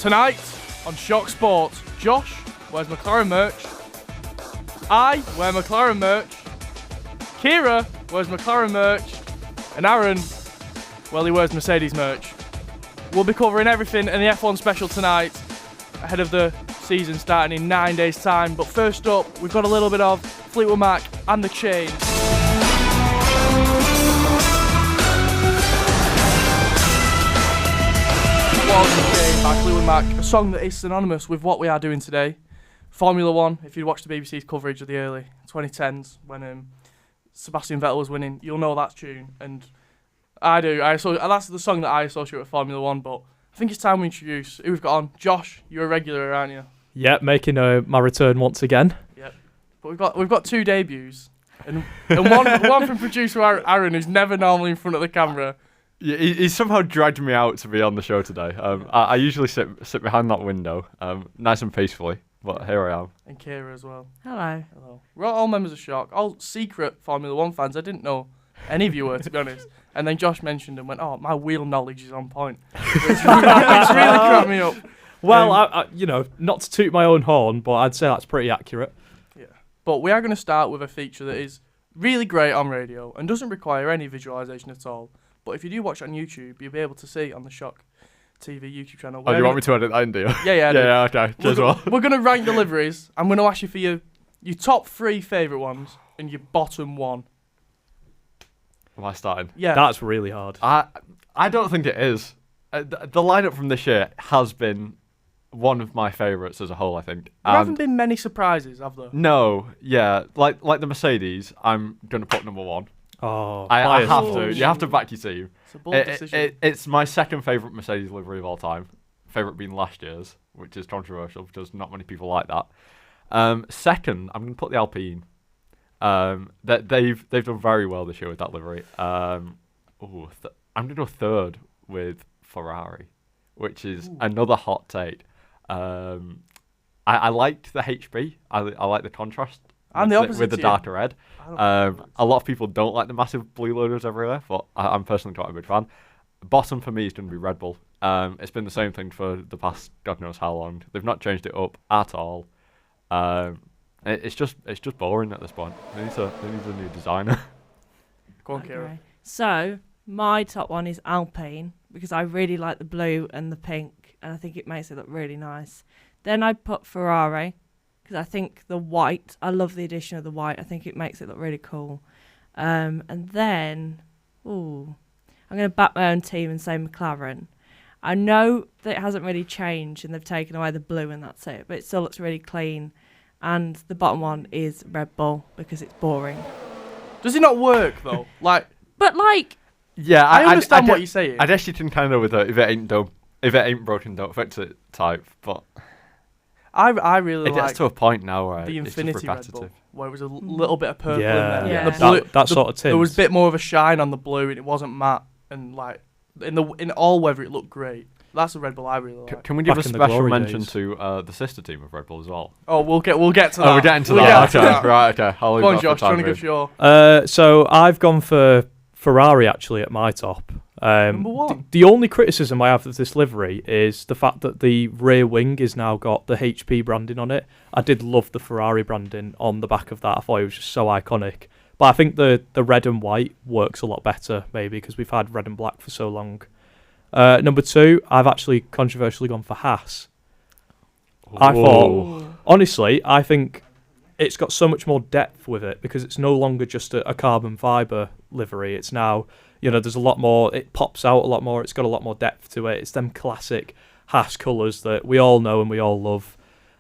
Tonight on Shock Sports, Josh wears McLaren merch. I wear McLaren merch. Ciara wears McLaren merch. And Aaron, well, he wears Mercedes merch. We'll be covering everything in the F1 special tonight, ahead of the season starting in 9 days' time. But first up, we've got a little bit of Fleetwood Mac and the Chain. By Fleetwood Mac, a song that is synonymous with what we are doing today. Formula One, if you watched the BBC's coverage of the early 2010s when Sebastian Vettel was winning, you'll know that tune. And I do. That's the song that I associate with Formula One, but I think it's time we introduce who we've got on. Josh, you're a regular, aren't you? Yep, making my return once again. Yep. But we've got two debuts. And one from producer Aaron, who's never normally in front of the camera. Yeah, he somehow dragged me out to be on the show today. I usually sit behind that window, nice and peacefully, but here I am. And Ciara as well. Hello. We're all members of Shock, all secret Formula One fans. I didn't know any of you were, to be honest. And then Josh mentioned and went, "Oh, my wheel knowledge is on point," which really cracked me up. Well, I not to toot my own horn, but I'd say that's pretty accurate. Yeah. But we are going to start with a feature that is really great on radio and doesn't require any visualization at all. But if you do watch it on YouTube, you'll be able to see on the Shock TV YouTube channel. Oh, do you want me to edit that in, do you? Yeah. Yeah, okay. Cheers, well. We're going to rank deliveries. I'm going to ask you for your top 3 favourite ones and your bottom 1. Am I starting? Yeah. That's really hard. I don't think it is. The lineup from this year has been one of my favourites as a whole, I think. There haven't been many surprises, have there? No, yeah. Like the Mercedes, I'm going to put number 1. Oh, I have to. You have to back your team. It's a bold decision. It's my second favourite Mercedes livery of all time. Favourite being last year's, which is controversial because not many people like that. Second, I'm going to put the Alpine. They've done very well this year with that livery. I'm going to go third with Ferrari, which is another hot take. I liked the HP. I like the contrast. And the opposite with the darker red. A lot of people don't like the massive blue logos everywhere, but I'm personally quite a big fan. Bottom for me is going to be Red Bull. It's been the same thing for the past God knows how long. They've not changed it up at all. It's just boring at this point. They need a new designer. Go on, Ciara. Okay. So my top one is Alpine because I really like the blue and the pink, and I think it makes it look really nice. Then I put Ferrari, because I think the white, I love the addition of the white. I think it makes it look really cool. And then, I'm going to back my own team and say McLaren. I know that it hasn't really changed and they've taken away the blue and that's it, but it still looks really clean. And the bottom one is Red Bull because it's boring. Does it not work, though? Yeah, I understand what you're saying. I guess you can kind of with if it ain't broken, don't fix it type, but... I really it like gets to a point now where the it's just Infinity Red repetitive. Bull, where it was a little bit of purple in there. Yeah. The blue, that sort of tint. There was a bit more of a shine on the blue, and it wasn't matte. And in all weather, it looked great. That's the Red Bull I really like. Can we give Back a in the special glory mention days. to the sister team of Red Bull as well? Oh, we'll get to that. Oh, we're getting to that. Okay, right. Okay. I'll leave Go on, that Josh. for time Trying to being. give your. So I've gone for Ferrari actually at my top. Number 1. The only criticism I have of this livery is the fact that the rear wing has now got the HP branding on it. I did love the Ferrari branding on the back of that. I thought it was just so iconic. But I think the red and white works a lot better, maybe, because we've had red and black for so long. Number 2, I've actually controversially gone for Haas. I thought, honestly, I think it's got so much more depth with it because it's no longer just a carbon fibre livery. It's now... there's a lot more, it pops out a lot more, it's got a lot more depth to it. It's them classic Haas colours that we all know and we all love.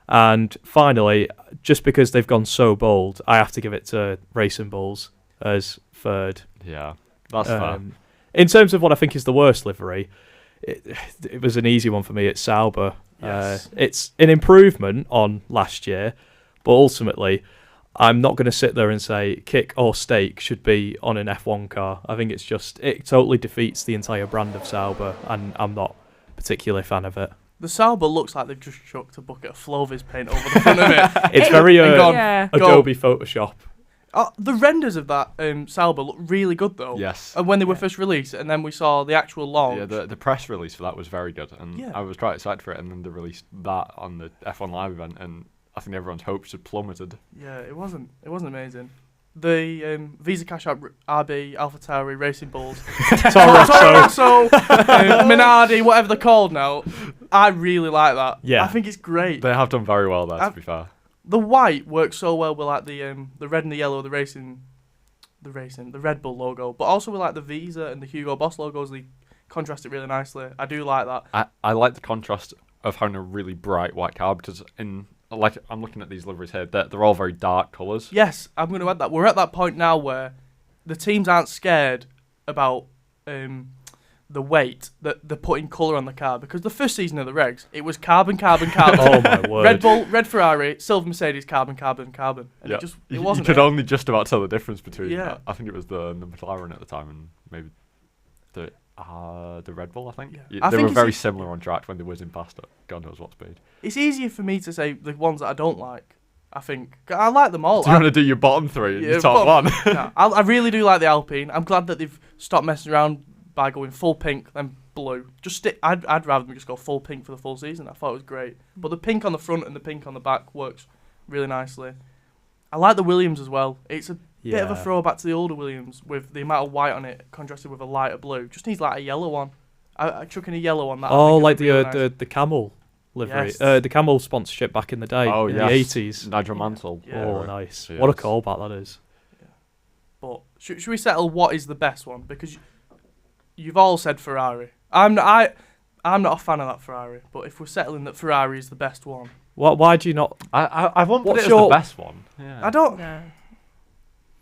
And finally, just because they've gone so bold, I have to give it to Racing Bulls as third. Yeah, that's fair. In terms of what I think is the worst livery, it was an easy one for me. It's Sauber. Yes. It's an improvement on last year, but ultimately... I'm not going to sit there and say kick or stake should be on an F1 car. I think it totally defeats the entire brand of Sauber, and I'm not particularly a fan of it. The Sauber looks like they've just chucked a bucket of Flovis paint over the front of it. It's very Adobe Photoshop. The renders of that Sauber look really good though. Yes. When they were first released, and then we saw the actual launch. Yeah, the press release for that was very good, and Yeah. I was quite excited for it. And then they released that on the F1 Live event, and I think everyone's hopes had plummeted. Yeah, it wasn't amazing. The Visa Cash App RB, AlphaTauri, Racing Bulls, Toro Rosso, Minardi, whatever they're called now. I really like that. Yeah. I think it's great. They have done very well there, to be fair. The white works so well with like the red and the yellow, the Red Bull logo, but also with like the Visa and the Hugo Boss logos. They contrast it really nicely. I do like that. I like the contrast of having a really bright white car, because I'm looking at these liveries here. They're all very dark colours. Yes, I'm going to add that. We're at that point now where the teams aren't scared about the weight that they're putting colour on the car, because the first season of the regs, it was carbon. Oh my word. Red Bull, red Ferrari, silver Mercedes, carbon. And Yeah. it wasn't. You could only just about tell the difference between. Yeah. I think it was the McLaren at the time, and maybe the Red Bull. I think. Yeah. They I think were it's very similar on track when they whizzing past at God knows what speed. It's easier for me to say the ones that I don't like. I think I like them all. Do you want to do your bottom three and Yeah, your top one? No, I really do like the Alpine. I'm glad that they've stopped messing around by going full pink then blue. I'd rather them just go full pink for the full season. I thought it was great. But the pink on the front and the pink on the back works really nicely. I like the Williams as well. It's a bit of a throwback to the older Williams with the amount of white on it contrasted with a lighter blue. Just needs like a yellow one. I chuck in a yellow on that. Oh, like the camel livery. Yes. The camel sponsorship back in the day. Oh, in yes. the 80s. Nigel Mansell. Yeah. Oh, nice. Yes. What a callback that is. But should we settle what is the best one? Because you've all said Ferrari. I'm not a fan of that Ferrari. But if we're settling that Ferrari is the best one, Why do you not? I won't put What's it as your- the best one. Yeah. I don't. No.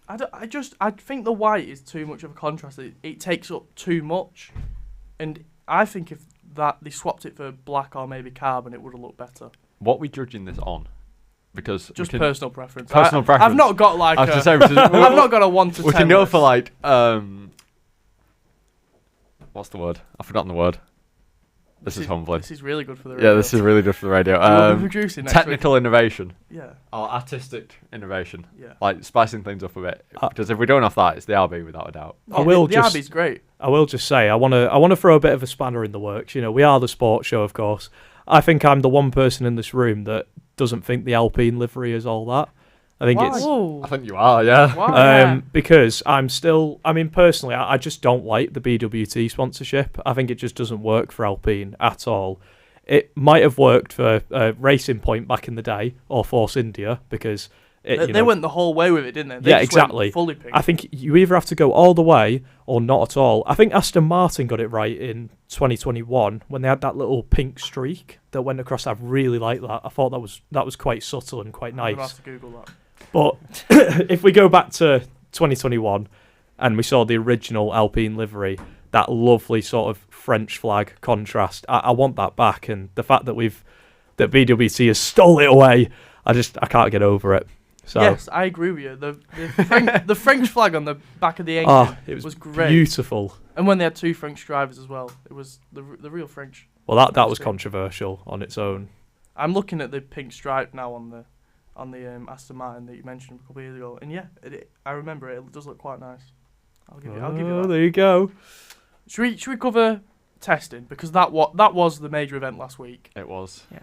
I think the white is too much of a contrast. It takes up too much, and I think if they swapped it for black or maybe carbon, it would have looked better. What are we judging this on? Because Just we can, personal preference. Personal preference. I've not got like I was a, to say, because I've not got a 1 to 10. we can go list. for like what's the word? I've forgotten the word. This is humbling. This is really good for the radio. Yeah, this is really good for the radio. We'll be producing next Technical innovation week. Yeah, or artistic innovation, yeah. like spicing things up a bit. Because if we're going off that, it's the RB without a doubt. I will the just- RB's great. I will just say I want to throw a bit of a spanner in the works. You know, we are the sports show, of course. I think I'm the one person in this room that doesn't think the Alpine livery is all that. I think Why? it's I think you are, yeah. Why? because personally, I just don't like the BWT sponsorship. I think it just doesn't work for Alpine at all. It might have worked for Racing Point back in the day or Force India because They went the whole way with it, didn't they? They Yeah, just went exactly. Fully pink. I think you either have to go all the way or not at all. I think Aston Martin got it right in 2021 when they had that little pink streak that went across. I really liked that. I thought that was quite subtle and quite I'm gonna nice. have to Google that. But if we go back to 2021 and we saw the original Alpine livery, that lovely sort of French flag contrast, I want that back. And the fact that BWT has stole it away, I can't get over it. So Yes, I agree with you. The French flag on the back of the engine it was great. beautiful. And when they had 2 French drivers as well, it was the real French. Well, that was Great. controversial on its own. I'm looking at the pink stripe now on the Aston Martin that you mentioned a couple of years ago, and yeah, I remember it. It does look quite nice. I'll give you that. There you go. Should we cover testing, because that was the major event last week, It was. Yeah.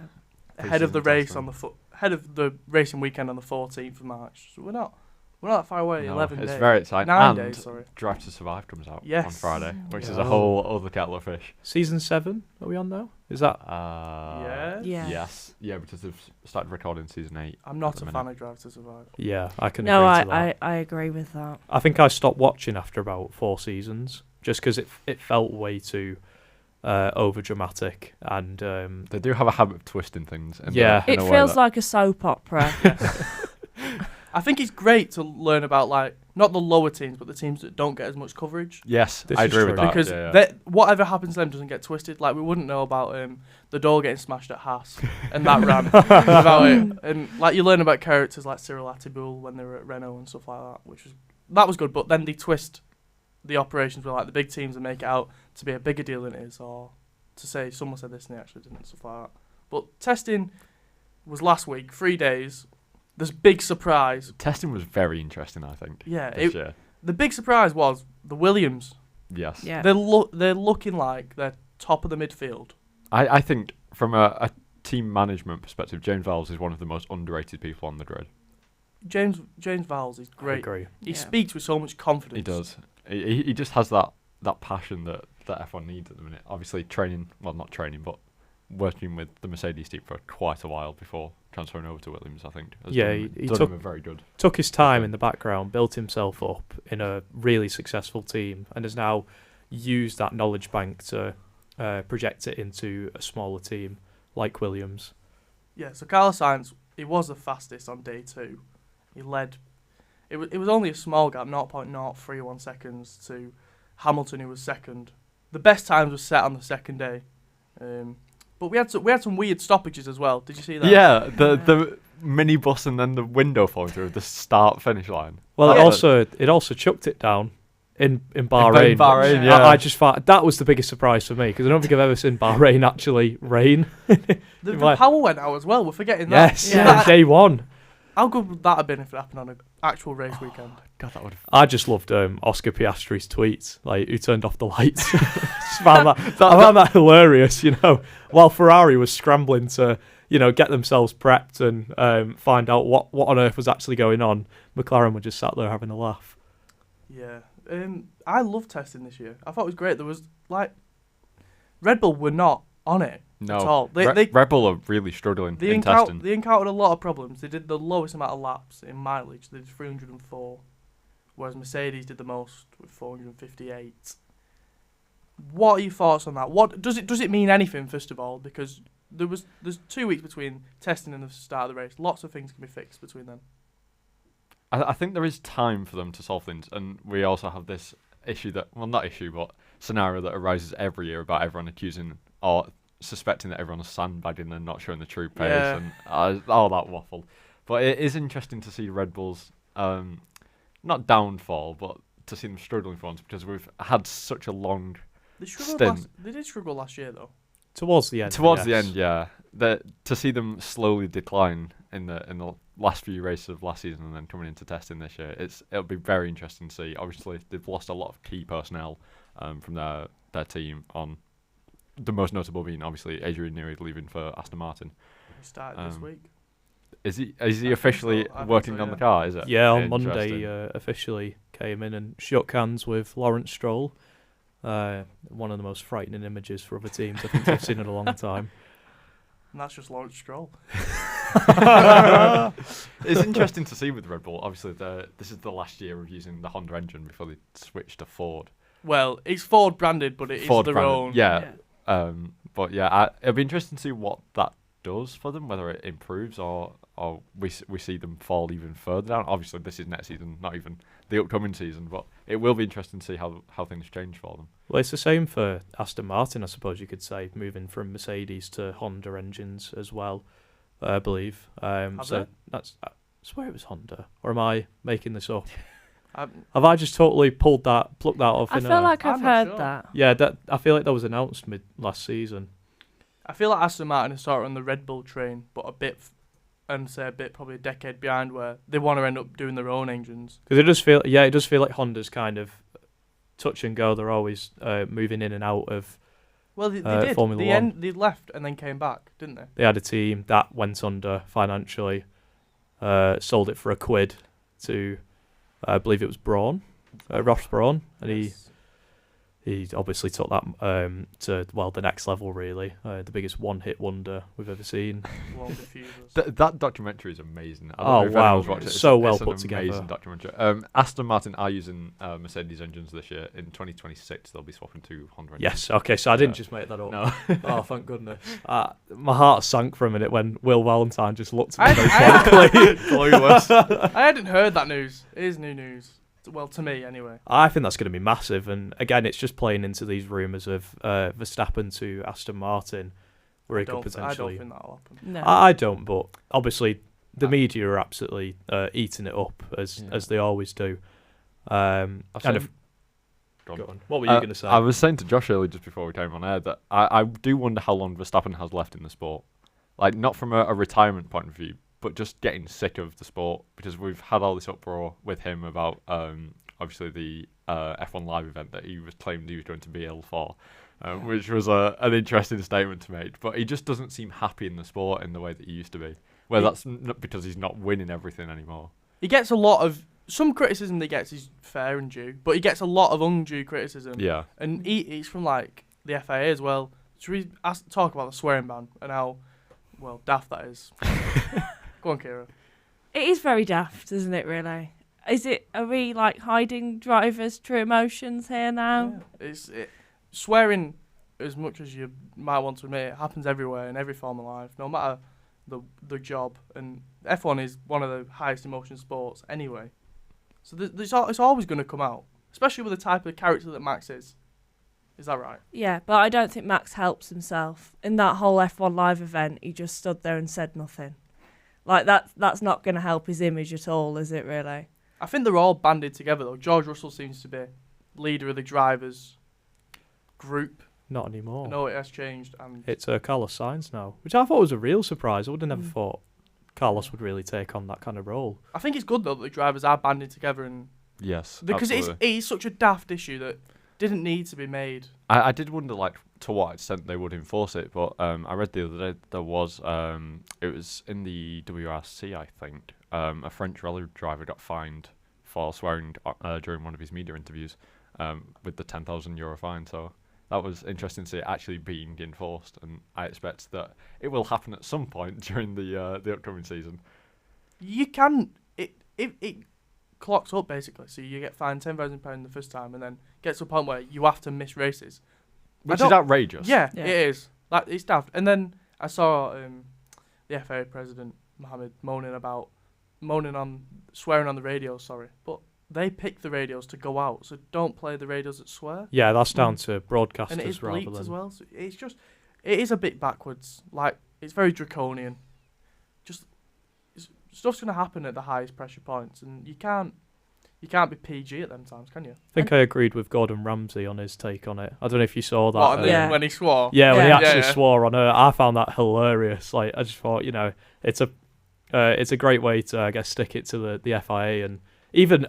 ahead of the Pre-season race testing. ahead of the racing weekend on the 14th of March. So we're not that far away. No, 11 it's days. very exciting. 9 And days, sorry. Drive to Survive comes out on Yes. Friday, which is Yeah. a whole other kettle of fish. Season 7, are we on now? Is that? Yeah. Yeah. Yes. Yeah, because they've started recording season 8. I'm not at a the fan minute. of Drive to Survive. Yeah, I can No, agree to that. I agree with that. I think I stopped watching after about 4 seasons, just because it felt way too over dramatic and They do have a habit of twisting things. Yeah. It feels like a soap opera. I think it's great to learn about, like, not the lower teams, but the teams that don't get as much coverage. Yes, This I is agree true. with that. Because yeah. whatever happens to them doesn't get twisted. Like, we wouldn't know about the door getting smashed at Haas and that ran without it. And like, you learn about characters like Cyril Attiboul when they were at Renault and stuff like that, that was good. But then they twist the operations with like the big teams and make it out to be a bigger deal than it is, or to say someone said this and they actually didn't, stuff like that. But testing was last week, 3 days. This big surprise. Testing was very interesting, I think. Yeah, This year. the big surprise was the Williams. Yes. Yeah. They're looking like they're top of the midfield. I think from a team management perspective, James Vowles is one of the most underrated people on the grid. James Vowles is I great. agree. He Yeah. speaks with so much confidence. He does. He just has that passion that F1 needs at the minute. Obviously, not training, but working with the Mercedes team for quite a while before transferring over to Williams, I think. Yeah, he he done took- him a very good. Took his time in the background, built himself up in a really successful team, and has now used that knowledge bank to project it into a smaller team like Williams. Yeah, so Carlos Sainz, he was the fastest on day 2. He led. It was only a small gap, 0.031 seconds to Hamilton, who was second. The best times were set on the second day, but we had some weird stoppages as well. Did you see that? Yeah, the minibus and then the window falling through the start-finish line. Well, That- it also chucked it down in Bahrain. Bahrain, which yeah. I just thought that was the biggest surprise for me because I don't think I've ever seen Bahrain actually rain. The Right. power went out as well. We're forgetting that. Yes, Yeah. day one. How good would that have been if it happened on an actual race weekend? God, that would. I just loved Oscar Piastri's tweets, like who turned off the lights. Just found that, I found that hilarious, while Ferrari was scrambling to, get themselves prepped and find out what on earth was actually going on. McLaren were just sat there having a laugh. Yeah. I love testing this year. I thought it was great. There was Red Bull were not on it No, at all. Red Bull are really struggling in testing. They encountered a lot of problems. They did the lowest amount of laps in mileage. They did 304, whereas Mercedes did the most with 458. What are your thoughts on that? What does it mean anything? First of all, because there's 2 weeks between testing and the start of the race. Lots of things can be fixed between them. I think there is time for them to solve things, and we also have this issue not issue, but scenario that arises every year about everyone accusing or suspecting that everyone is sandbagging and not showing the true pace Yeah. and all that waffle. But it is interesting to see Red Bull's not downfall, but to see them struggling for once because we've had such a long They did struggle last year though. Towards the end. the end, yeah. To see them slowly decline in the last few races of last season and then coming into testing this year, it'll be very interesting to see. Obviously, they've lost a lot of key personnel from their team. On the most notable being obviously Adrian Newey leaving for Aston Martin. He started this week. Is he think officially so. I think working so, on the yeah. car? Is it? Yeah, on Interesting. Monday officially came in and shook hands with Lawrence Stroll. One of the most frightening images for other teams I think I've seen in a long time. And that's just Lawrence Stroll. It's interesting to see with Red Bull. Obviously, this is the last year of using the Honda engine before they switch to Ford. Well, it's Ford branded, but it is Ford their branded, own. yeah. But yeah, it'll be interesting to see what that does for them, whether it improves or we see them fall even further down. Obviously, this is next season, not even the upcoming season, but it will be interesting to see how things change for them. Well, it's the same for Aston Martin, I suppose you could say, moving from Mercedes to Honda engines as well, I believe. Have So they? I swear it was Honda. Or am I making this up? I'm- Have I just totally plucked that off? I in feel a- like I've I'm not heard sure. that. Yeah, I feel like that was announced mid last season. I feel like Aston Martin is sort of on the Red Bull train, but probably a decade behind where they want to end up doing their own engines. Because it does feel like Honda's kind of touch and go. They're always moving in and out of. Well, they did. Formula One. They left and then came back, didn't they? They had a team that went under financially, sold it for £1 to, I believe it was Braun, Ross Braun, and Yes. he obviously took that to the next level really, the biggest one-hit wonder we've ever seen. Long diffusers. That documentary is amazing. I don't Oh, know if wow. anyone's watched it. So well it's put an together. amazing documentary. Aston Martin are using Mercedes engines this year. In 2026, they'll be swapping to Honda engines. Yes, okay, so I didn't Yeah. just make that up. No. Oh, thank goodness. My heart sank for a minute when Will Valentine just looked I- at me very I- blankly. Clueless. I hadn't heard that news. It is new news. Well, to me, anyway. I think that's going to be massive, and again, it's just playing into these rumours of Verstappen to Aston Martin, where I he could don't potentially. think that'll happen. No. I don't, but obviously the media are absolutely eating it up as they always do. And if, Go on. go on. What were you going to say? I was saying to Josh earlier, just before we came on air, that I do wonder how long Verstappen has left in the sport. Like, not from a retirement point of view, but just getting sick of the sport, because we've had all this uproar with him about obviously the F1 Live event that he was claimed he was going to be ill for, which was an interesting statement to make. But he just doesn't seem happy in the sport in the way that he used to be. Well, that's not because he's not winning everything anymore. He gets a lot of... Some criticism that he gets is fair and due, but he gets a lot of undue criticism. Yeah. And he's from, like, the FIA as well. Should we talk about the swearing ban and how, well, daft that is? Go on, Ciara. It is very daft, isn't it, really? Are we, like, hiding drivers' true emotions here now? Yeah. Swearing, as much as you might want to admit, it happens everywhere in every form of life, no matter the job. And F1 is one of the highest emotion sports anyway. So it's always going to come out, especially with the type of character that Max is. Is that right? Yeah, but I don't think Max helps himself. In that whole F1 Live event, he just stood there and said nothing. Like, that's not going to help his image at all, is it, really? I think they're all banded together, though. George Russell seems to be leader of the drivers' group. Not anymore. No, it has changed. And It's Carlos Sainz now, which I thought was a real surprise. I would have never thought Carlos would really take on that kind of role. I think it's good, though, that the drivers are banded together, and Yes, because absolutely. it is such a daft issue that didn't need to be made. I did wonder, like, to what extent they would enforce it, but I read the other day there was it was in the WRC, I think, a French rally driver got fined for swearing during one of his media interviews with the €10,000 fine. So that was interesting to see it actually being enforced, and I expect that it will happen at some point during the upcoming season. You can it clocks up basically, so you get fined £10,000 the first time, and then gets to a point where you have to miss races, Which is outrageous. Yeah, Yeah. it is. Like, it's daft. And then I saw the FA president Mohammed swearing on the radio. Sorry, but they pick the radios to go out, so don't play the radios that swear. Yeah, that's down to broadcasters And it is rather bleeped than... as well. So it is a bit backwards. Like, it's very draconian. Stuff's gonna happen at the highest pressure points, and you can't be PG at them times, can you? I think I agreed with Gordon Ramsay on his take on it. I don't know if you saw that. What, Yeah. when he swore? Yeah, when he Yeah. actually Yeah. swore on her, I found that hilarious. Like, I just thought, it's a great way to, I guess, stick it to the FIA, and even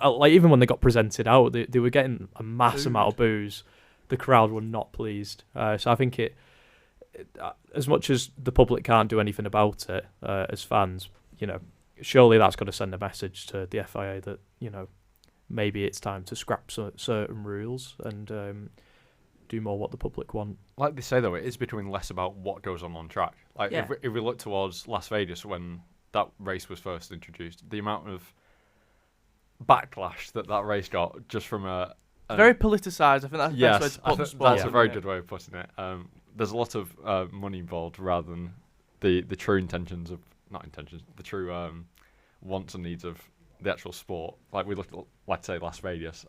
when they got presented out, they were getting a mass amount of boos. The crowd were not pleased. So I think it as much as the public can't do anything about it as fans, surely that's got to send a message to the FIA that maybe it's time to scrap certain rules and do more what the public want. Like they say, though, it is becoming less about what goes on track. Like, Yeah. if we look towards Las Vegas when that race was first introduced, the amount of backlash that race got just from a... Very politicised. I think that's the yes, best way to put the sport. that's a very good way of putting it. There's a lot of money involved rather than the true intentions of... Not intentions, the true wants and needs of the actual sport. Like, we looked at, like, say, Las Vegas.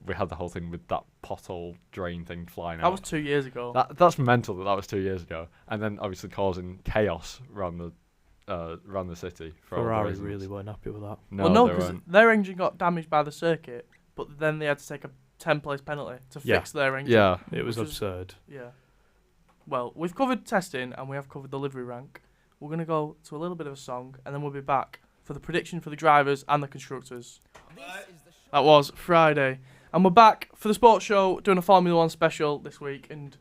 We had the whole thing with that pothole drain thing flying out. That was 2 years ago. That's mental that was 2 years ago, and then obviously causing chaos around the city. For all the Ferrari reasons. really weren't happy with that. No, they because weren't. their engine got damaged by the circuit, but then they had to take a 10-place penalty to Yeah. fix their engine. Yeah, It was Which was- absurd. Yeah. Well, we've covered testing and we have covered the livery rank. We're going to go to a little bit of a song, and then we'll be back for the prediction for the drivers and the constructors. That was Friday. And we're back for the sports show, doing a Formula 1 special this week, and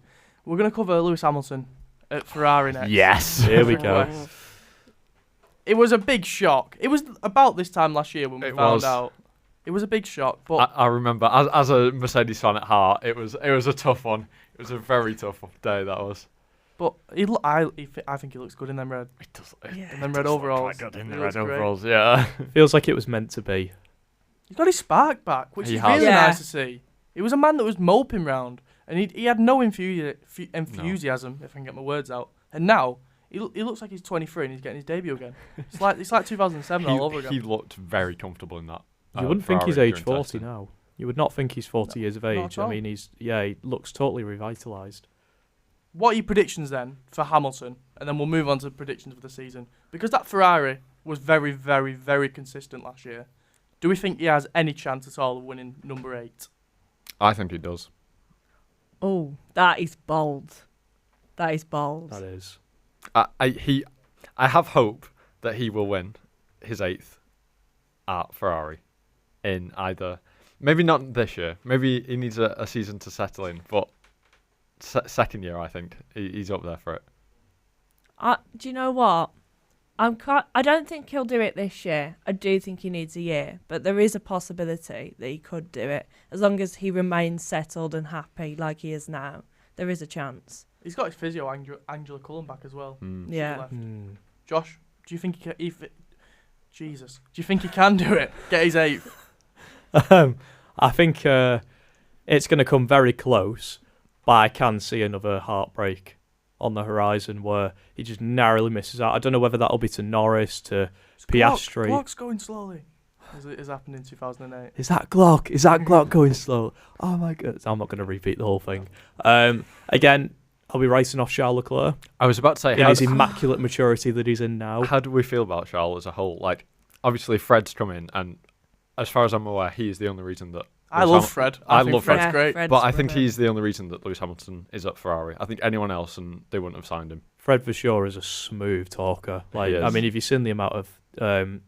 we're going to cover Lewis Hamilton at Ferrari next. yes. Here we go. It was a big shock. It was about this time last year when we It found was. out. It was a big shock, but I remember as a Mercedes fan at heart, it was a tough one. It was a very tough day. That was. I think he looks good in them red. It does. In them red overalls. Quite good in He the looks red great. overalls. Yeah. Feels like it was meant to be. He's got his spark back, which He is has. really Yeah. nice to see. He was a man that was moping round, and he had no enthusiasm, if I can get my words out. And now he looks like he's 23 and he's getting his debut again. It's like 2007 all over again. He looked very comfortable in that. You wouldn't think he's Ferrari age during 40 testing. now. You would not think he's 40 years of not age. at all. I mean, he looks totally revitalised. What are your predictions then for Hamilton? And then we'll move on to predictions for the season. Because that Ferrari was very, very, very consistent last year. Do we think he has any chance at all of winning number 8? I think he does. Oh, that is bold. That is bold. That is. I have hope that he will win his 8th at Ferrari in either, maybe not this year, maybe he needs a season to settle in, but second year, I think he's up there for it. Do you know what? I don't think he'll do it this year. I do think he needs a year, but there is a possibility that he could do it as long as he remains settled and happy like he is now. There is a chance. He's got his physio, Angela Cullen, back as well. Yeah. Josh, do you think do you think he can do it? Get his 8th? I think it's going to come very close, but I can see another heartbreak on the horizon where he just narrowly misses out. I don't know whether that'll be to Norris, to Piastri. Glock's going slowly. As happened in 2008. Is that Glock? Is that Glock going slow? Oh my god! I'm not going to repeat the whole thing. Again, I'll be writing off Charles Leclerc. I was about to say, his immaculate maturity that he's in now. How do we feel about Charles as a whole? Like, obviously Fred's come in, and as far as I'm aware, he is the only reason that I love Fred. I think love Fred's Fred. great. Fred's But I think brilliant. he's the only reason that Lewis Hamilton is at Ferrari. I think anyone else, and they wouldn't have signed him. Fred for sure is a smooth talker. Like, He is. I mean, if you've seen the amount of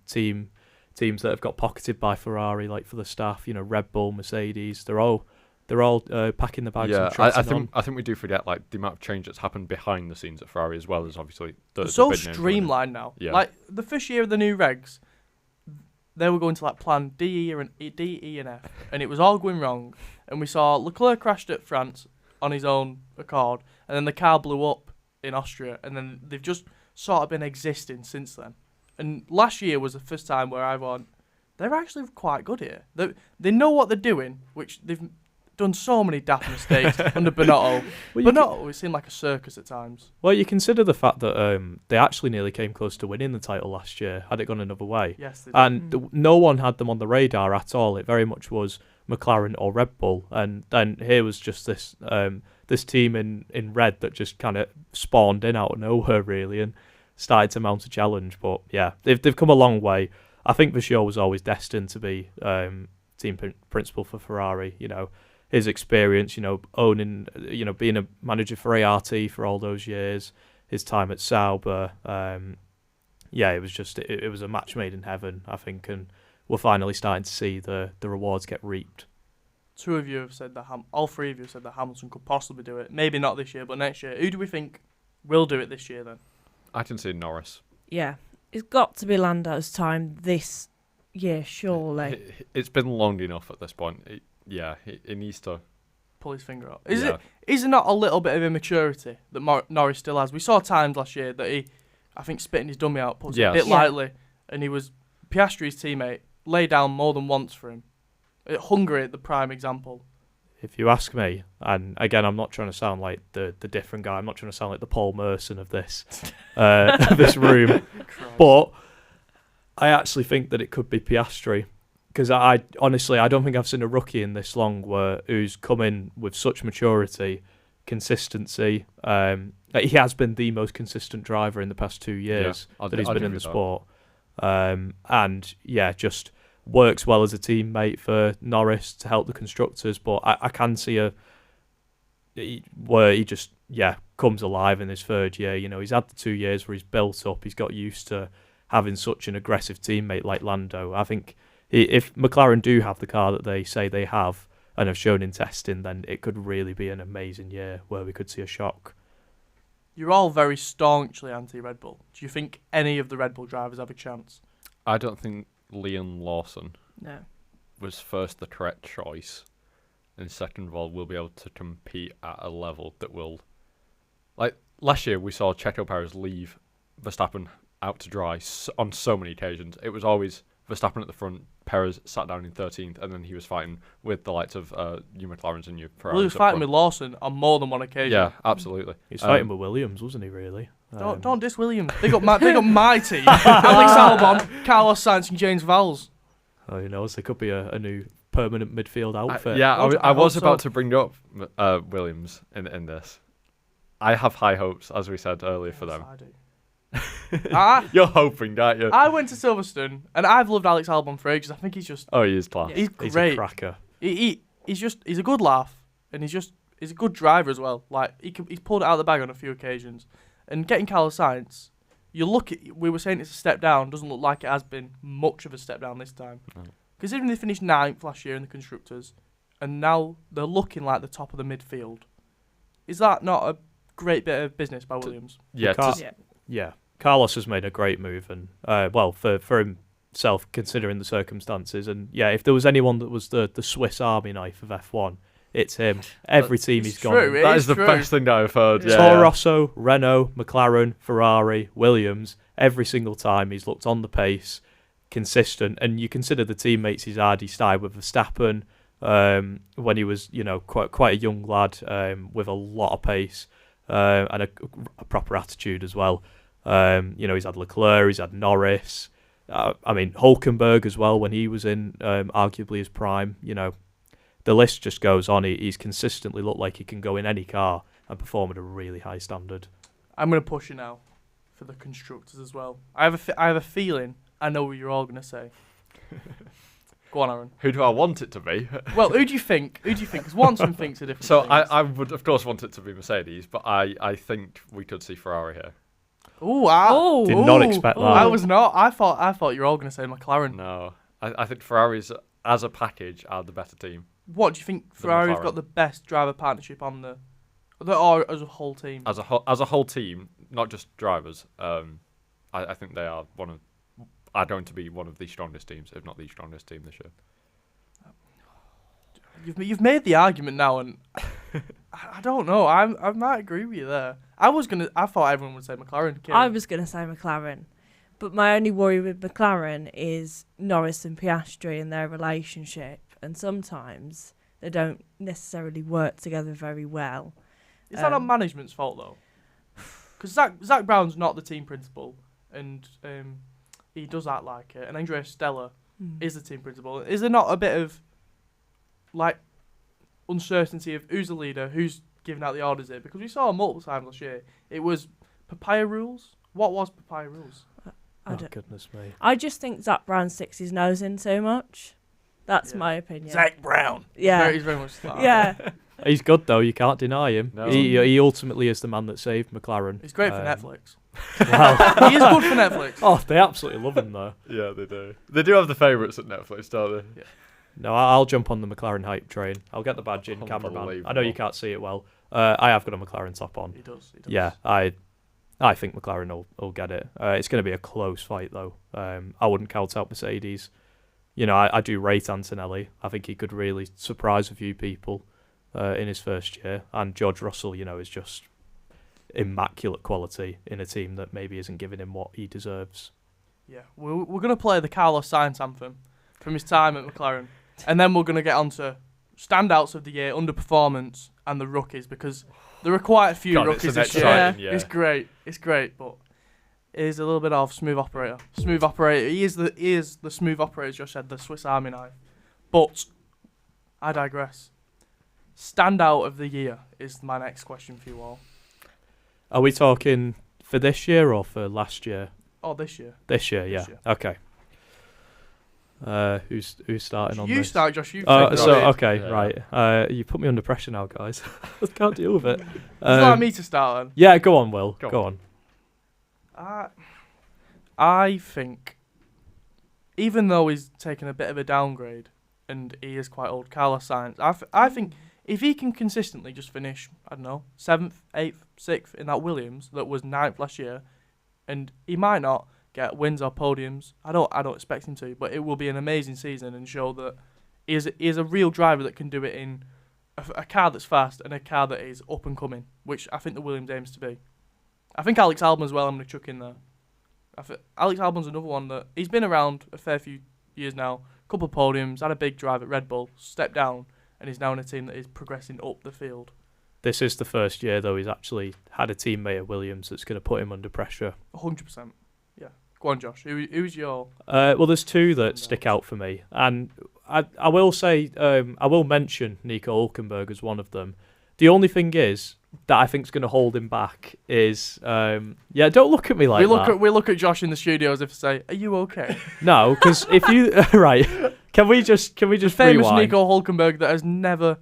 teams that have got pocketed by Ferrari, like for the staff, Red Bull, Mercedes, they're all packing the bags. Yeah, and trotting on. I think we do forget like the amount of change that's happened behind the scenes at Ferrari, as well as obviously the so big names streamlined now. Yeah. Like the first year of the new regs, they were going to like plan D, E, and F, and it was all going wrong. And we saw Leclerc crashed at France on his own accord, and then the car blew up in Austria, and then they've just sort of been existing since then. And last year was the first time where I went, they're actually quite good here. They know what they're doing, which they've done so many daft mistakes under Binotto. Binotto, it seemed like a circus at times. Well, you consider the fact that they actually nearly came close to winning the title last year, had it gone another way. Yes, they did. And no one had them on the radar at all. It very much was McLaren or Red Bull. And then here was just this this team in red that just kind of spawned in out of nowhere, really, and started to mount a challenge. But yeah, they've come a long way. I think Vachon was always destined to be team principal for Ferrari. His experience, owning, being a manager for ART for all those years, his time at Sauber, it was just it was a match made in heaven, I think, and we're finally starting to see the rewards get reaped. Two of you have said that all three of you have said that Hamilton could possibly do it. Maybe not this year, but next year. Who do we think will do it this year then? I can see Norris. Yeah, it's got to be Lando's time this year, surely. It's been long enough at this point. He needs to pull his finger out. Is it not a little bit of immaturity that Norris still has? We saw times last year that he, I think, spitting his dummy out, puts it a bit lightly, and he was Piastri's teammate, lay down more than once for him. At Hungary, the prime example. If you ask me, and again, I'm not trying to sound like the different guy. I'm not trying to sound like the Paul Merson of this this room, but I actually think that it could be Piastri. Because I honestly, I don't think I've seen a rookie in this long who's come in with such maturity, consistency. He has been the most consistent driver in the past 2 years that he's been in the sport. Just works well as a teammate for Norris to help the constructors. But I can see where he just comes alive in his third year. He's had the 2 years where he's built up. He's got used to having such an aggressive teammate like Lando. I think if McLaren do have the car that they say they have and have shown in testing, then it could really be an amazing year where we could see a shock. You're all very staunchly anti-Red Bull. Do you think any of the Red Bull drivers have a chance? I don't think Liam Lawson No. was first the correct choice, and second of all, will be able to compete at a level that will... Like, last year we saw Checo Perez leave Verstappen out to dry on so many occasions. It was always Verstappen at the front, Perez sat down in 13th, and then he was fighting with the likes of you McLarens and you Ferraris. Well, he was fighting with Lawson on more than one occasion. Yeah, absolutely. He was fighting with Williams, wasn't he, really? Don't diss Williams. They got my team. Alex Albon, Carlos Sainz and James Vowles. Who knows? There could be a new permanent midfield outfit. I was about to bring up Williams in this. I have high hopes, as we said earlier, for them. I do. You're hoping, aren't you? I went to Silverstone, and I've loved Alex Albon for ages. I think he's just... Oh, he is class. He's great. He's a cracker. He's a good laugh, and he's a good driver as well. Like he's pulled it out of the bag on a few occasions. And getting Carlos Sainz, we were saying it's a step down. Doesn't look like it has been much of a step down this time. No. Considering they finished 9th last year in the constructors, and now they're looking like the top of the midfield. Is that not a great bit of business by Williams? Yeah, Yeah, Carlos has made a great move, and for himself, considering the circumstances. And yeah, if there was anyone that was the Swiss Army knife of F1, it's him. Every team he's gone. True, in. that is the best thing that I've heard. Yeah. Toro Rosso, Renault, McLaren, Ferrari, Williams. Every single time he's looked on the pace, consistent. And you consider the teammates he's had. He started with Verstappen when he was, quite a young lad with a lot of pace and a proper attitude as well. He's had Leclerc, he's had Norris. Hulkenberg as well when he was in arguably his prime. The list just goes on. He's consistently looked like he can go in any car and perform at a really high standard. I'm going to push you now for the constructors as well. I have a feeling I know what you're all going to say. Go on, Aaron. Who do I want it to be? Well, who do you think? Because one of them thinks a different So things. I would, of course, want it to be Mercedes, but I think we could see Ferrari here. Did not expect that. I was not. I thought you were all going to say McLaren. No. I think Ferraris, as a package, are the better team. What do you think Ferrari's McLaren. got the best driver partnership on or as a whole team? As a whole team, not just drivers, I think they are going to be one of the strongest teams, if not the strongest team this year. You've made the argument now, and I don't know. I might agree with you there. I thought everyone would say McLaren. I was going to say McLaren, but my only worry with McLaren is Norris and Piastri and their relationship, and sometimes they don't necessarily work together very well. Is that not management's fault though? Because Zach Brown's not the team principal, and he does act like it. And Andrea Stella is the team principal. Is there not a bit of uncertainty of who's the leader, who's giving out the orders here? Because we saw multiple times last year. It was papaya rules. What was papaya rules? Goodness me. I just think Zach Brown sticks his nose in so much. That's my opinion. Zach Brown. Yeah. He's very much like Yeah. He's good though. You can't deny him. No. He ultimately is the man that saved McLaren. He's great for Netflix. Wow. He is good for Netflix. Oh, they absolutely love him though. Yeah, they do. They do have the favourites at Netflix, don't they? Yeah. No, I'll jump on the McLaren hype train. I'll get the badge in, cameraman. Unbelievable. I know you can't see it well. I have got a McLaren top on. He does. Yeah, I think McLaren will get it. It's going to be a close fight though. I wouldn't count out Mercedes. I do rate Antonelli. I think he could really surprise a few people in his first year. And George Russell, is just immaculate quality in a team that maybe isn't giving him what he deserves. Yeah, we're going to play the Carlos Sainz anthem from his time at McLaren. And then we're going to get on to standouts of the year, underperformance, and the rookies, because there are quite a few rookies this year. Yeah. It's great, but it is a little bit of smooth operator. He is the smooth operator, as Josh said, the Swiss Army knife. But I digress. Standout of the year is my next question for you all. Are we talking for this year or for last year? Oh, this year. This year, yeah. This year. Okay. Who's starting on this? You start, Josh. You right. You put me under pressure now, guys. I can't deal with it. Would you like me to start then? Yeah, go on, Will. Go on. I think, even though he's taken a bit of a downgrade and he is quite old, Carlos Sainz, I think if he can consistently just finish, 7th, 8th, 6th in that Williams that was 9th last year, and he might not get wins or podiums. I don't expect him to, but it will be an amazing season and show that he is a real driver that can do it in a car that's fast and a car that is up and coming, which I think the Williams aims to be. I think Alex Albon as well, I'm going to chuck in there. Alex Albon's another one that he's been around a fair few years now, couple of podiums, had a big drive at Red Bull, stepped down, and he's now in a team that is progressing up the field. This is the first year, though, he's actually had a teammate at Williams that's going to put him under pressure. 100%. Yeah. Go on, Josh. Who's your... Well, there's two that stick out for me. And I will say, I will mention Nico Hülkenberg as one of them. The only thing is that I think is going to hold him back is... don't look at me like that. We look at Josh in the studio as if to say, are you okay? No, because if you... right. Can we just Famous rewind? Nico Hülkenberg that has never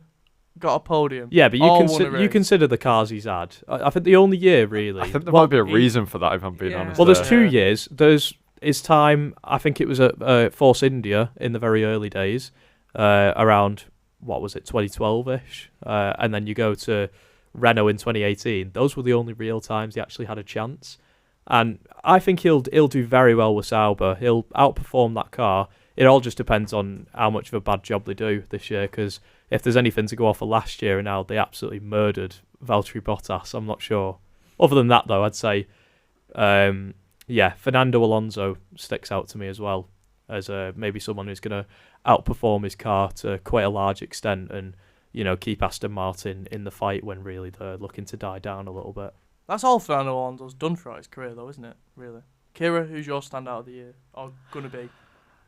got a podium. Yeah, but all won a you race. consider the cars he's had. I think the only year really. I think there well, might be a reason for that, if I'm being honest. Well, there's Yeah. 2 years. There's his time. I think it was at Force India in the very early days, around what was it, 2012ish, and then you go to Renault in 2018. Those were the only real times he actually had a chance. And I think he'll do very well with Sauber. He'll outperform that car. It all just depends on how much of a bad job they do this year, because if there's anything to go off of last year and how they absolutely murdered Valtteri Bottas, I'm not sure. Other than that, though, I'd say, Fernando Alonso sticks out to me as well as maybe someone who's going to outperform his car to quite a large extent and, keep Aston Martin in the fight when really they're looking to die down a little bit. That's all Fernando Alonso's done throughout his career, though, isn't it? Really. Ciara, who's your standout of the year? Or gonna be?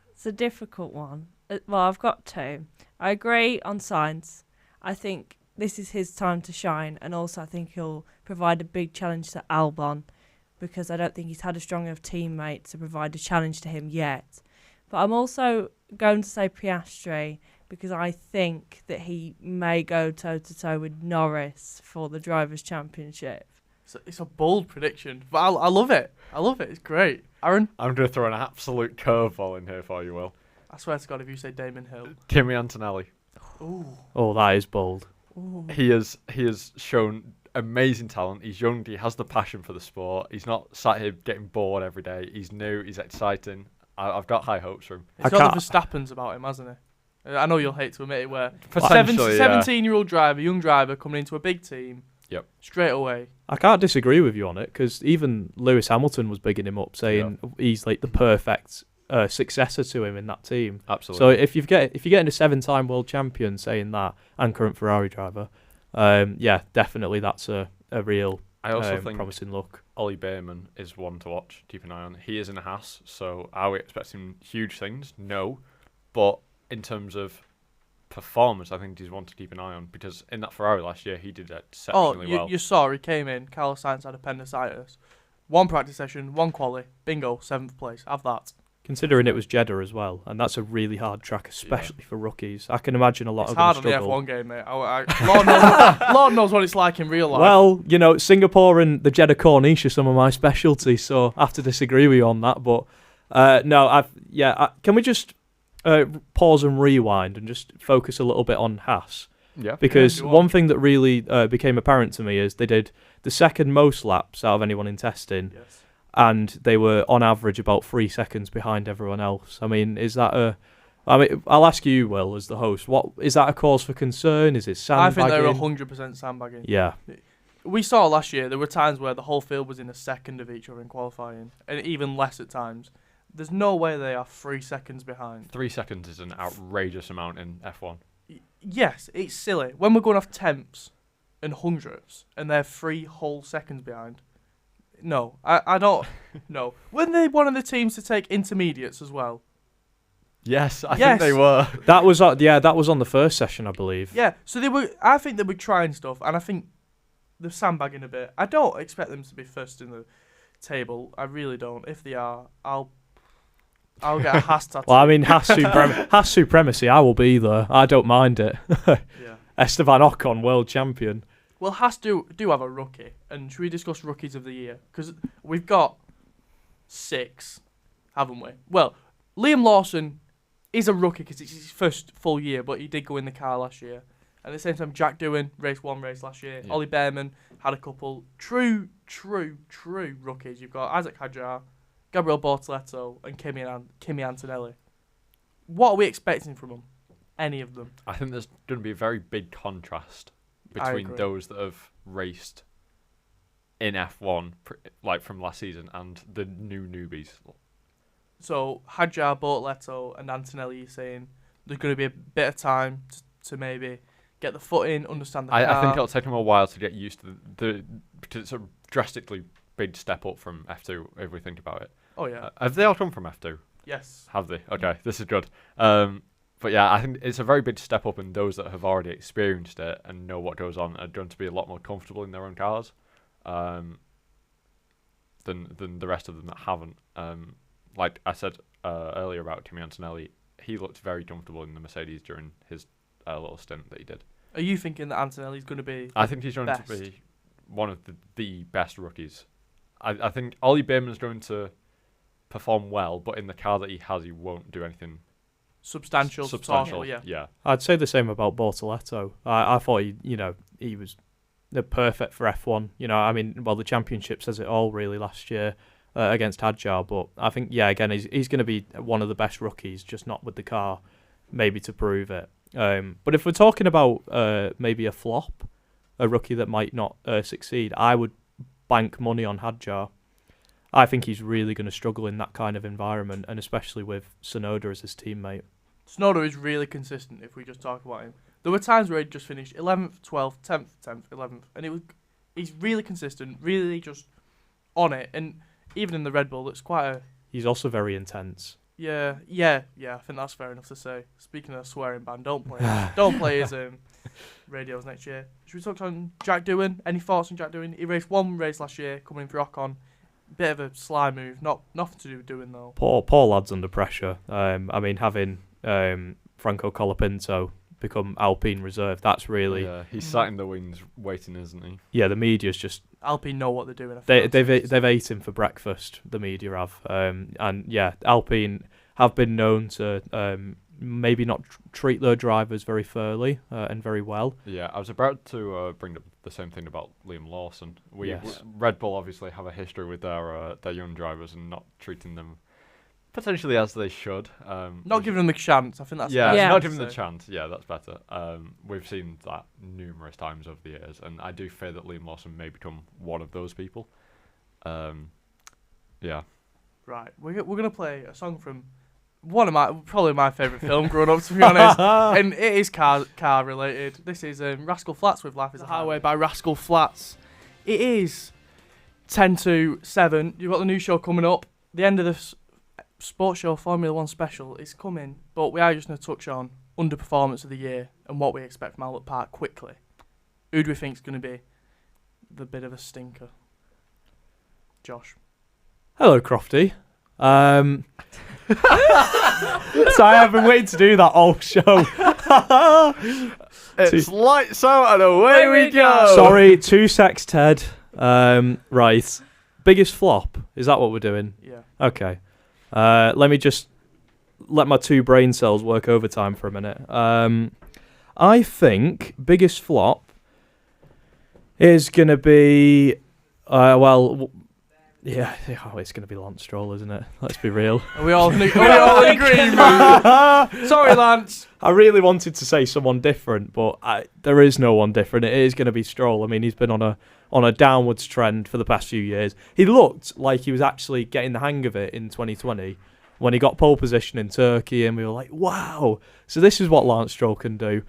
It's a difficult one. Well, I've got two. I agree on Sainz. I think this is his time to shine, and also I think he'll provide a big challenge to Albon, because I don't think he's had a strong enough teammate to provide a challenge to him yet. But I'm also going to say Piastri, because I think that he may go toe-to-toe with Norris for the Drivers' Championship. It's a bold prediction, but I love it. I love it. It's great. Aaron? I'm going to throw an absolute curveball in here for you, Will. I swear to God, if you say Damon Hill. Kimi Antonelli. Ooh. Oh, that is bold. Ooh. He has shown amazing talent. He's young. He has the passion for the sport. He's not sat here getting bored every day. He's new. He's exciting. I've got high hopes for him. He's got the Verstappens about him, hasn't he? I know you'll hate to admit it, where Potentially, 17-year-old driver, young driver, coming into a big team. Yep. Straight away. I can't disagree with you on it, because even Lewis Hamilton was bigging him up, saying he's like the perfect successor to him in that team. Absolutely. So if you're getting a 7-time world champion saying that, and current Ferrari driver, definitely that's a real I also think promising look. Ollie Behrman is one to watch, keep an eye on. He is in a Haas, so are we expecting huge things? No. But in terms of performance, I think he's one to keep an eye on, because in that Ferrari last year, he did exceptionally well. You saw he came in, Carlos Sainz had appendicitis. One practice session, one quali, bingo, 7th place. Have that. Considering it was Jeddah as well, and that's a really hard track, especially for rookies. I can imagine a lot it's of hard them on struggle. the F1 game, mate. Lord knows what it's like in real life. Well, Singapore and the Jeddah Corniche are some of my specialties, so I have to disagree with you on that. But can we just pause and rewind and just focus a little bit on Haas? Yeah. Because one thing that really became apparent to me is they did the second most laps out of anyone in testing. Yes. And they were on average about 3 seconds behind everyone else. I mean, I'll ask you, Will, as the host. What is that a cause for concern? Is it sandbagging? I think they're 100% sandbagging. Yeah. We saw last year there were times where the whole field was in a second of each other in qualifying, and even less at times. There's no way they are 3 seconds behind. 3 seconds is an outrageous amount in F1. Yes, it's silly. When we're going off tenths and hundredths, and they're 3 whole seconds behind. No, I don't. No. Weren't they one of the teams to take intermediates as well? Yes, I think they were. That was on the first session, I believe. Yeah, so they were. I think they were trying stuff, and I think they're sandbagging a bit. I don't expect them to be first in the table. I really don't. If they are, I'll get a Haas tattoo. Well, I mean, Haas supremacy, I will be there. I don't mind it. Yeah. Esteban Ocon, world champion. Well, Haas do have a rookie, and should we discuss rookies of the year? Because we've got 6, haven't we? Well, Liam Lawson is a rookie because it's his first full year, but he did go in the car last year. At the same time, Jack Doohan, race last year. Yeah. Ollie Behrman had a couple. True rookies. You've got Isaac Hadjar, Gabriel Bortoleto, and Kimi Antonelli. What are we expecting from them? Any of them? I think there's going to be a very big contrast between those that have raced in F1, like from last season, and the new newbies. So, Hadjar, Bortoleto, and Antonelli, you're saying there's going to be a bit of time to maybe get the foot in, understand the car. I think it'll take them a while to get used to the because it's a drastically big step up from F2 if we think about it. Oh, yeah. Have they all come from F2? Yes. Have they? Okay, this is good. But yeah, I think it's a very big step up, and those that have already experienced it and know what goes on are going to be a lot more comfortable in their own cars than the rest of them that haven't. Like I said earlier about Kimi Antonelli, he looked very comfortable in the Mercedes during his little stint that he did. Are you thinking that Antonelli's going to be? I think he's going to be one of the best rookies. I think Ollie Behrman's going to perform well, but in the car that he has, he won't do anything Substantial. Yeah. I'd say the same about Bortoletto. I thought he was perfect for F1. The championship says it all really last year against Hadjar, but I think again he's going to be one of the best rookies, just not with the car, maybe to prove it. But if we're talking about maybe a flop, a rookie that might not succeed, I would bank money on Hadjar. I think he's really going to struggle in that kind of environment, and especially with Tsunoda as his teammate. Tsunoda is really consistent if we just talk about him. There were times where he just finished 11th, 12th, 10th, 10th, 11th, and he's really consistent, really just on it. And even in the Red Bull, it's quite a... He's also very intense. Yeah, I think that's fair enough to say. Speaking of swearing ban, don't play his radios next year. Should we talk on Jack Doohan? Any thoughts on Jack Doohan? He raced one race last year, coming in for Ocon. Bit of a sly move, nothing to do with Doohan though. Poor lad's under pressure. Having Franco Colapinto become Alpine reserve, that's really... Yeah, he's sat in the wings waiting, isn't he? Yeah, the media's just... Alpine know what they're doing. They've ate him for breakfast, the media have. Alpine have been known to maybe not treat their drivers very fairly and very well. Yeah, I was about to bring up the same thing about Liam Lawson. Red Bull obviously have a history with their young drivers and not treating them potentially as they should. Not giving them a chance. I think that's not giving them the chance. Yeah, that's better. We've seen that numerous times over the years, and I do fear that Liam Lawson may become one of those people. Yeah. Right, we're gonna play a song from probably my favourite film growing up, to be honest, and it is car related. This is Rascal Flatts with Life is a Highway by Rascal Flatts. It is 10 to 7. You've got the new show coming up. The end of the sports show Formula 1 special is coming, but we are just going to touch on underperformance of the year and what we expect from Albert Park quickly. Who do we think is going to be the bit of a stinker? Josh. Hello, Crofty. So I have been waiting to do that all show. It's lights out and away we go. Sorry, 2 secs, Ted. Right. Biggest flop. Is that what we're doing? Yeah. Okay. Let me just let my 2 brain cells work overtime for a minute. I think biggest flop is going to be... Yeah, it's going to be Lance Stroll, isn't it? Let's be real. Are we all in agreement? Sorry, Lance. I really wanted to say someone different, but there is no one different. It is going to be Stroll. I mean, he's been on a downwards trend for the past few years. He looked like he was actually getting the hang of it in 2020 when he got pole position in Turkey, and we were like, wow. So this is what Lance Stroll can do.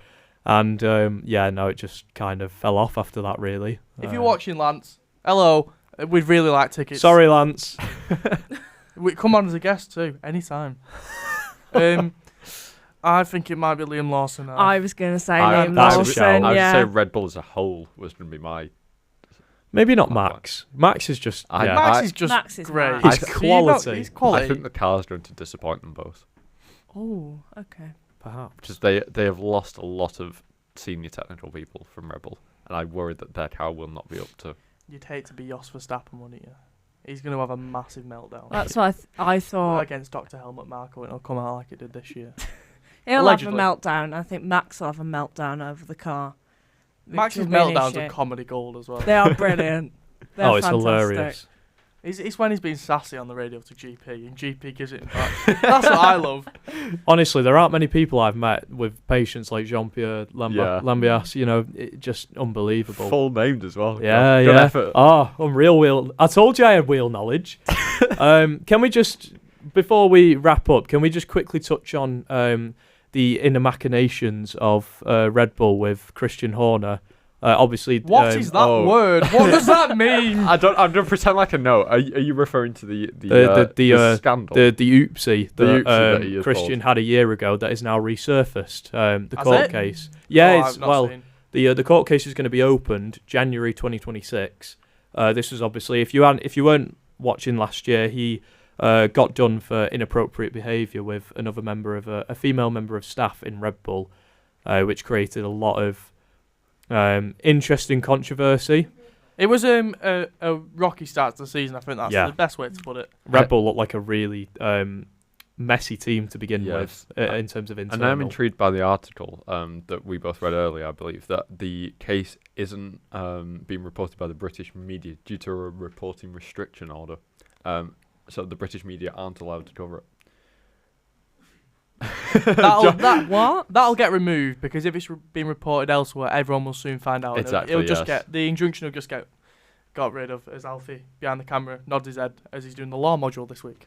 And, it just kind of fell off after that, really. If you're watching, Lance, hello. We'd really like tickets. Sorry, Lance. Come on as a guest too, anytime. I think it might be Liam Lawson. I was going to say Liam Lawson. I would say Red Bull as a whole was going to be my... Maybe not Max. Max is just... Max is great. He's quality. He's quality. I think the car's going to disappoint them both. Oh, okay. Perhaps. Because they have lost a lot of senior technical people from Red Bull, and I worry that their car will not be up to... You'd hate to be Jos Verstappen, wouldn't you? He's going to have a massive meltdown. That's what I thought. Against Dr. Helmut Marko, it'll come out like it did this year. He'll Allegedly. Have a meltdown. I think Max will have a meltdown over the car. Max's meltdowns are comedy gold as well. They are brilliant. They're it's fantastic. hilarious. It's when he's being sassy on the radio to GP, and GP gives it back. That's what I love. Honestly, there aren't many people I've met with patience like Jean-Pierre Lambias. Just unbelievable. Full named as well. Yeah, Good effort. Unreal wheel. I told you I had wheel knowledge. Can we just, before we wrap up, can we just quickly touch on the inner machinations of Red Bull with Christian Horner? Obviously, what is that word? What does that mean? I'm gonna pretend like I know. Are you referring to the scandal, the oopsie that Christian had a year ago that is now resurfaced? The court case. Yeah, the court case is going to be opened January 2026. This was obviously if you weren't watching last year, he got done for inappropriate behaviour with another member of a female member of staff in Red Bull, which created a lot of Interesting controversy. It was a rocky start to the season. I think that's the best way to put it. Red Bull looked like a really messy team to begin Yes. with in terms of internal. And I'm intrigued by the article that we both read earlier, I believe, that the case isn't being reported by the British media due to a reporting restriction order. So the British media aren't allowed to cover it. That'll get removed, because if it's being reported elsewhere, everyone will soon find out. Exactly, It'll just get the injunction will just get got rid of, as Alfie behind the camera nods his head as he's doing the law module this week.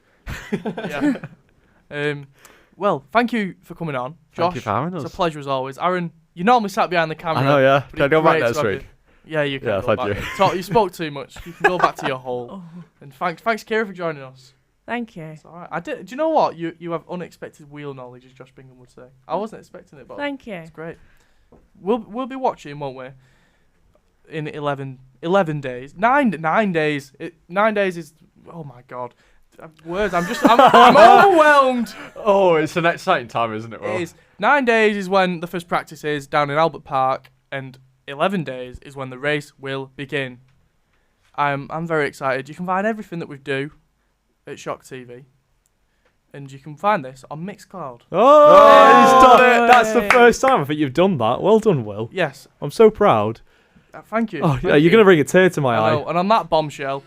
Well, thank you for coming on, Josh. Thank you for having us. It's a pleasure as always. Aaron, you normally sat behind the camera. I know, yeah. but Can I it's go back great next to have week? you. Yeah, you can. Yeah, go thank back. You spoke too much. You can go back to your hole. And thanks, Ciara, for joining us. Thank you. It's all right. Do you know what? You have unexpected wheel knowledge, as Josh Bingham would say. I wasn't expecting it, but Thank you. it's great. We'll be watching, won't we? In 11 days. 9 days. 9 days is, oh my God. Words. I'm overwhelmed. Oh, it's an exciting time, isn't it, Will? It is. 9 days is when the first practice is down in Albert Park, and 11 days is when the race will begin. I'm very excited. You can find everything that we do at Shock TV, and you can find this on Mixcloud. Oh, he's done it! That's the first time I think you've done that. Well done, Will. Yes. I'm so proud. Thank you. Oh, yeah, you're going to bring a tear to my eye. And on that bombshell,